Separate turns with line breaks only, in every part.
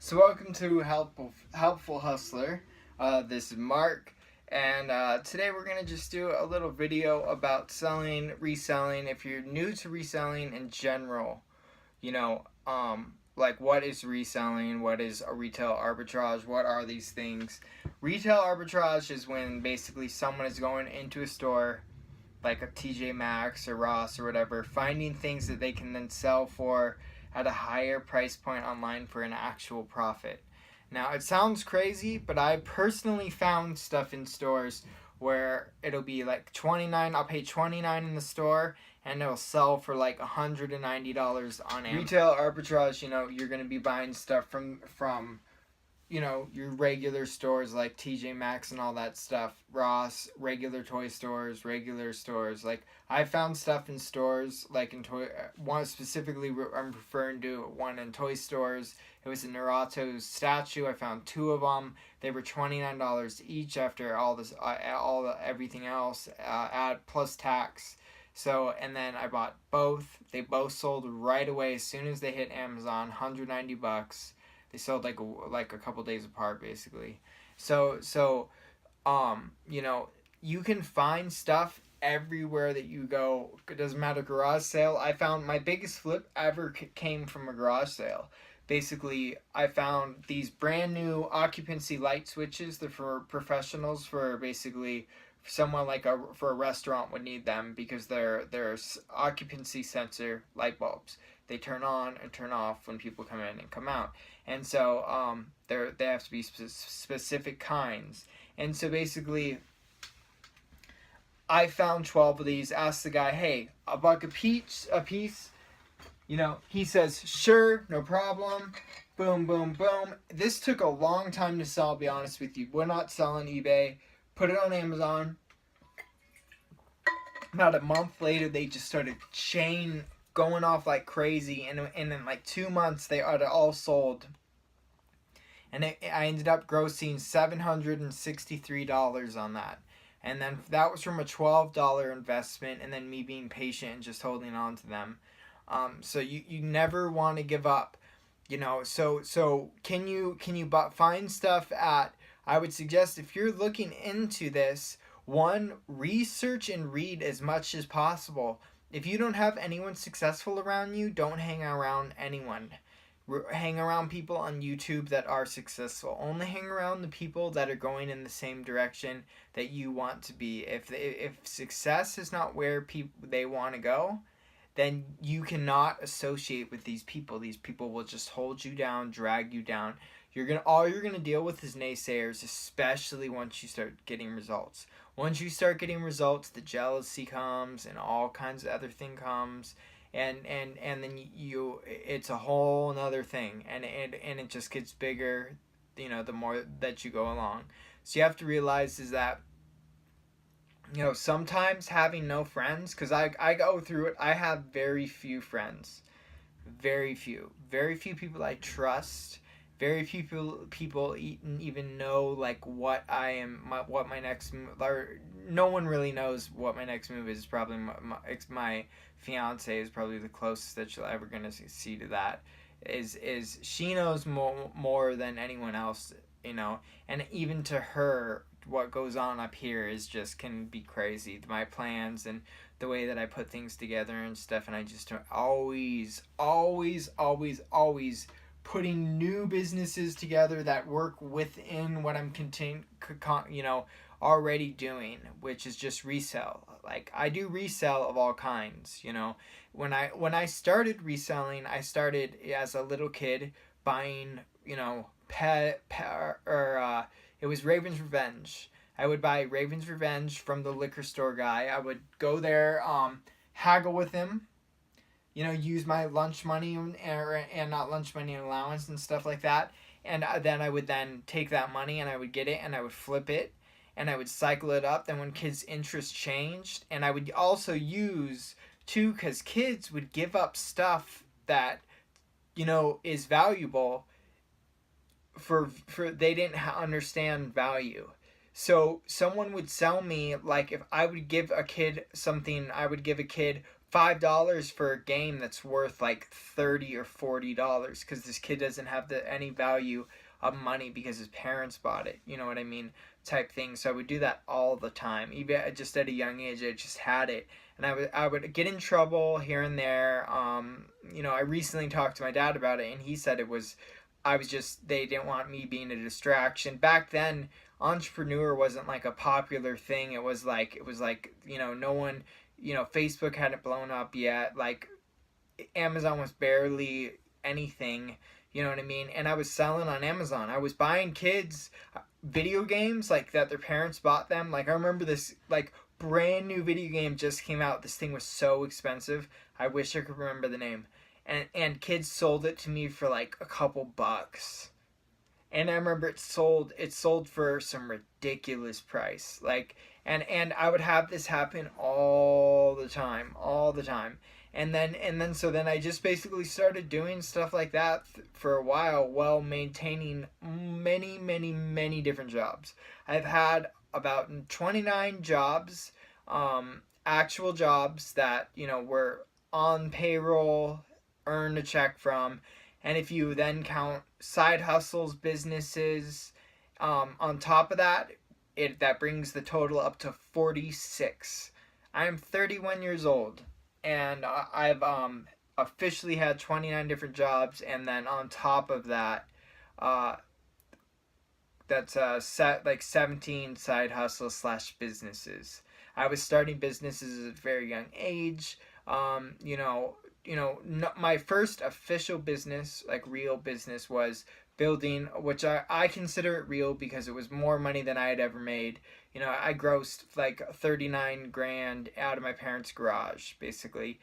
So welcome to Helpful Hustler. This is Mark, and today we're gonna just do a little video about selling, reselling. If you're new to reselling in general, like what is reselling, what is a retail arbitrage, what are these things? Retail arbitrage is when basically someone is going into a store, like a TJ Maxx or Ross or whatever, finding things that they can then sell for at a higher price point online for an actual profit. Now, it sounds crazy, but I personally found stuff in stores where it'll be like 29, I'll pay 29 in the store and it'll sell for like $190 on Amazon. Retail arbitrage, you're going to be buying stuff from your regular stores like TJ Maxx and all that stuff, Ross, regular toy stores, regular stores. Like, I found stuff in stores, like in one specifically, I'm referring to one in toy stores. It was a Naruto statue. I found two of them. They were $29 each after everything else, add plus tax. So, and then I bought both. They both sold right away as soon as they hit Amazon, $190. They sold like a couple days apart, basically. So you can find stuff everywhere that you go. It doesn't matter, garage sale. I found my biggest flip ever came from a garage sale. Basically, I found these brand new occupancy light switches. They're for professionals, for basically someone for a restaurant would need them because they're occupancy sensor light bulbs. They turn on and turn off when people come in and come out. And so they have to be specific kinds. And so basically, I found 12 of these, asked the guy, hey, $1 a piece? He says, sure, no problem. Boom, boom, boom. This took a long time to sell, I'll be honest with you. We're not selling eBay. Put it on Amazon. About a month later, they just started going off like crazy, and in like 2 months they are all sold, and I ended up grossing $763 on that, and then that was from a $12 investment, and then me being patient and just holding on to them. So you never want to give up, so can you find stuff at, I would suggest, if you're looking into this, one, research and read as much as possible. If you don't have anyone successful around you, don't hang around anyone. Hang around people on YouTube that are successful. Only hang around the people that are going in the same direction that you want to be. If success is not where they want to go, then you cannot associate with these people. These people will just hold you down, drag you down. All you're gonna deal with is naysayers, especially once you start getting results. Once you start getting results, the jealousy comes and all kinds of other thing comes, and then it's a whole another thing, and it just gets bigger, the more that you go along. So you have to realize is that, sometimes having no friends, because I go through it, I have very few friends, very few people I trust. Very few people even know like what what my next move. No one really knows what my next move is. Probably my fiance is probably the closest that you're ever gonna see to that. Is she knows more than anyone else, and even to her, what goes on up here is just can be crazy. My plans and the way that I put things together and stuff, and I just always putting new businesses together that work within what I'm already doing, which is just resell. Like, I do resell of all kinds. When I started reselling, I started as a little kid buying, it was Raven's Revenge. I would buy Raven's Revenge from the liquor store guy. I would go there, haggle with him, use my lunch money and not lunch money and allowance and stuff like that. And then I would then take that money and I would get it and I would flip it and I would cycle it up. Then when kids' interest changed, and I would also use too, because kids would give up stuff that, is valuable for they didn't understand value. So someone would sell me, like, if I would give a kid something, I would give a kid $5 for a game that's worth like $30 or $40 because this kid doesn't have any value of money because his parents bought it. You know what I mean? Type thing. So I would do that all the time. Even just at a young age, I just had it, and I would get in trouble here and there. I recently talked to my dad about it, and he said they didn't want me being a distraction. Back then, entrepreneur wasn't like a popular thing. It was like no one, Facebook hadn't blown up yet. Like Amazon was barely anything. You know what I mean? And I was selling on Amazon. I was buying kids video games like that their parents bought them. Like I remember this like brand new video game just came out. This thing was so expensive. I wish I could remember the name. And kids sold it to me for like a couple bucks. And I remember it sold for some ridiculous price. Like and I would have this happen all the time. And then I just basically started doing stuff like that for a while while maintaining many different jobs. I've had about 29 jobs, actual jobs that, were on payroll, earned a check from. And if you then count side hustles, businesses, on top of that, that brings the total up to 46. I am 31 years old, and I've officially had 29 different jobs, and then on top of that, that's like 17 side hustles slash businesses. I was starting businesses at a very young age. My first official business, like real business, was building, which I consider it real because it was more money than I had ever made. I grossed like 39 grand out of my parents' garage, basically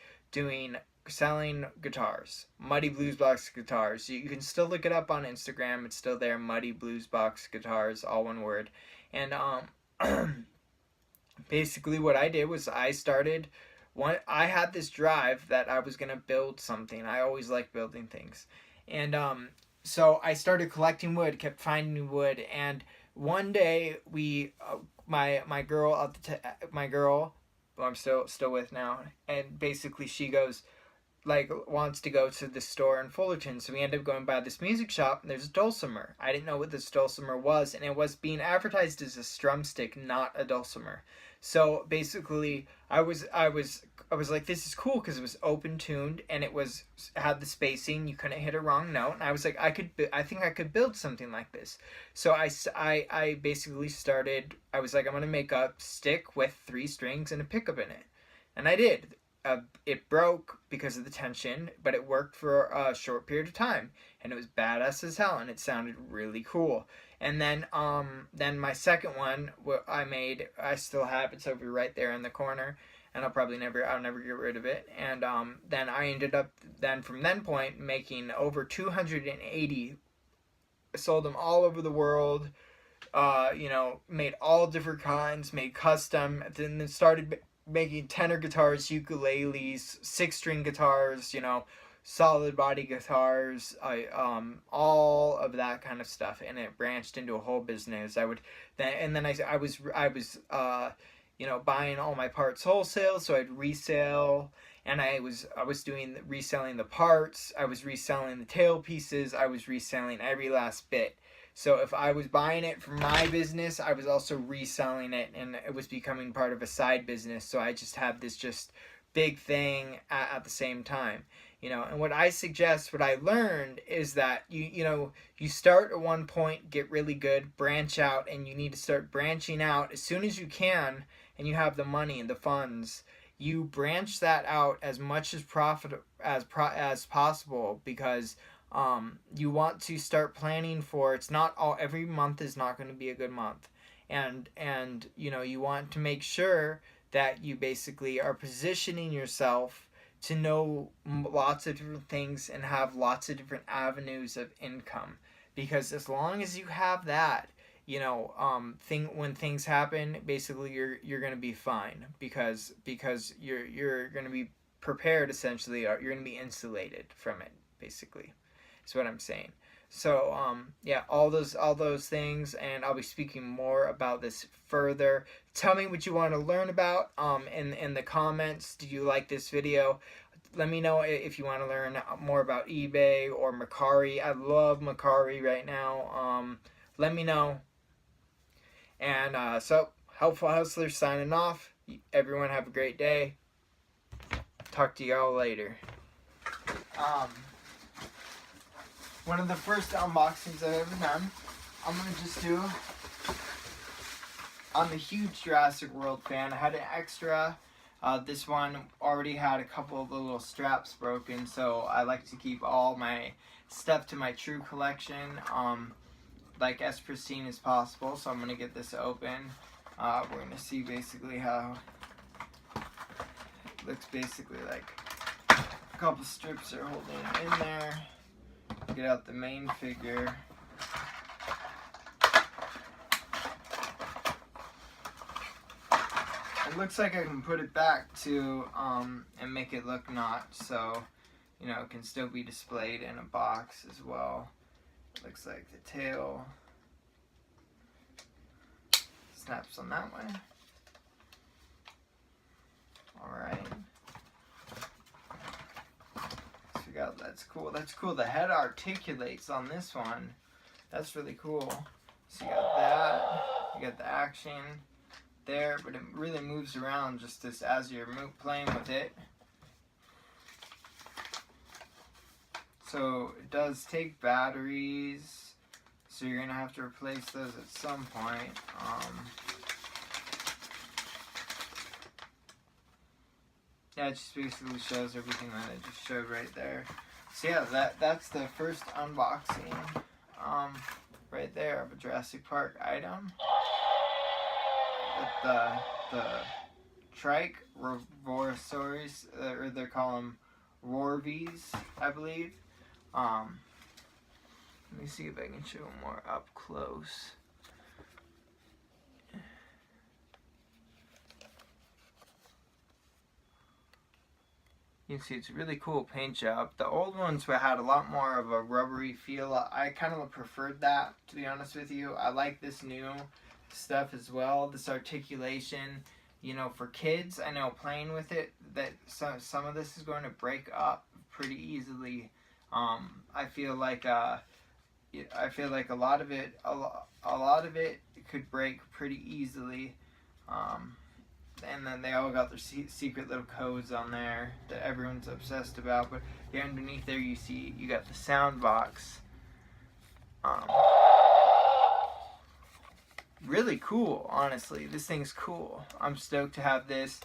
selling guitars, Muddy Blues Box guitars. You can still look it up on Instagram. It's still there, Muddy Blues Box guitars, all one word. And basically what I did was I had this drive that I was gonna build something. I always like building things, and so I started collecting wood, kept finding wood, and one day my girl who I'm still with now, and basically she goes, like, wants to go to the store in Fullerton, so we ended up going by this music shop, and there's a dulcimer. I didn't know what this dulcimer was, and it was being advertised as a strumstick, not a dulcimer. So basically, I was like, this is cool because it was open tuned and it had the spacing. You couldn't hit a wrong note. And I was like, I think I could build something like this. So I basically started. I was like, I'm gonna make a stick with 3 strings and a pickup in it, and I did. It broke because of the tension, but it worked for a short period of time, and it was badass as hell, and it sounded really cool. And then my second one, what I made, I still have. It's over right there in the corner, and I'll never get rid of it. And then I ended up from that point making over 280. I sold them all over the world. Made all different kinds, made custom. Then started making tenor guitars, ukuleles, 6-string guitars, solid body guitars, all of that kind of stuff, and it branched into a whole business. I was buying all my parts wholesale, so I'd resell, and I was reselling the parts, I was reselling the tail pieces, I was reselling every last bit. So if I was buying it for my business, I was also reselling it, and it was becoming part of a side business. So I just had this just big thing at the same time, And what I learned is that you start at one point, get really good, branch out, and you need to start branching out as soon as you can, and you have the money and the funds. You branch that out as much as as possible, because you want to start planning for, it's not every month is not going to be a good month, and you want to make sure that you basically are positioning yourself to know lots of different things and have lots of different avenues of income, because as long as you have that, when things happen, basically you're going to be fine, because you're going to be prepared, essentially, or you're going to be insulated from it, basically. That's what I'm saying. So yeah, all those things, and I'll be speaking more about this further. Tell me what you want to learn about in the comments. Do you like this video? Let me know if you want to learn more about eBay or Mercari. I love Mercari right now. Let me know. And so, Helpful Hustler signing off. Everyone have a great day. Talk to y'all later. One of the first unboxings I've ever done, I'm going to just do. I'm a huge Jurassic World fan. I had an extra. This one already had a couple of the little straps broken, so I like to keep all my stuff to my true collection, like as pristine as possible. So I'm going to get this open. We're going to see basically how it looks. Basically like a couple strips are holding it in there. Get out the main figure. It looks like I can put it back too, and make it look not, so you know it can still be displayed in a box as well. It looks like the tail snaps on that way. Alright. So we got, that's cool. That's cool. The head articulates on this one. That's really cool. So you got that. You got the action there, but it really moves around just as you're playing with it. So it does take batteries, so you're gonna have to replace those at some point. Yeah, it just basically shows everything that I just showed right there. So yeah, that's the first unboxing right there of a Jurassic Park item. With the trike Rorvosaurus, or they call them Rorvies, I believe. Let me see if I can show them more up close. You can see it's a really cool paint job. The old ones had a lot more of a rubbery feel. I kind of preferred that, to be honest with you. I like this new stuff as well. This articulation, you know, for kids, I know playing with it, that some of this is going to break up pretty easily. I feel like a lot of it could break pretty easily. And then they all got their secret little codes on there that everyone's obsessed about. But yeah, underneath there you see you got the sound box. Really cool, honestly. This thing's cool. I'm stoked to have this.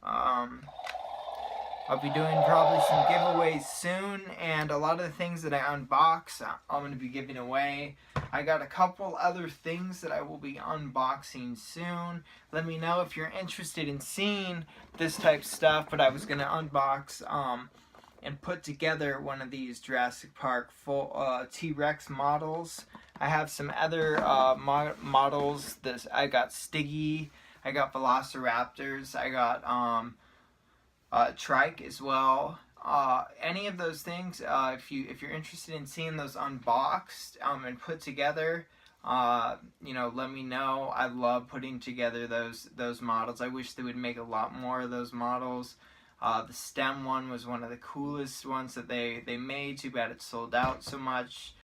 I'll be doing probably some giveaways soon, and a lot of the things that I unbox, I'm going to be giving away. I got a couple other things that I will be unboxing soon. Let me know if you're interested in seeing this type of stuff, but I was going to unbox and put together one of these Jurassic Park full T-Rex models. I have some other models. I got Stiggy, I got Velociraptors, I got trike as well. Any of those things, if you're interested in seeing those unboxed and put together, you know, let me know. I love putting together those models. I wish they would make a lot more of those models. The stem one was one of the coolest ones that they made. Too bad it sold out so much.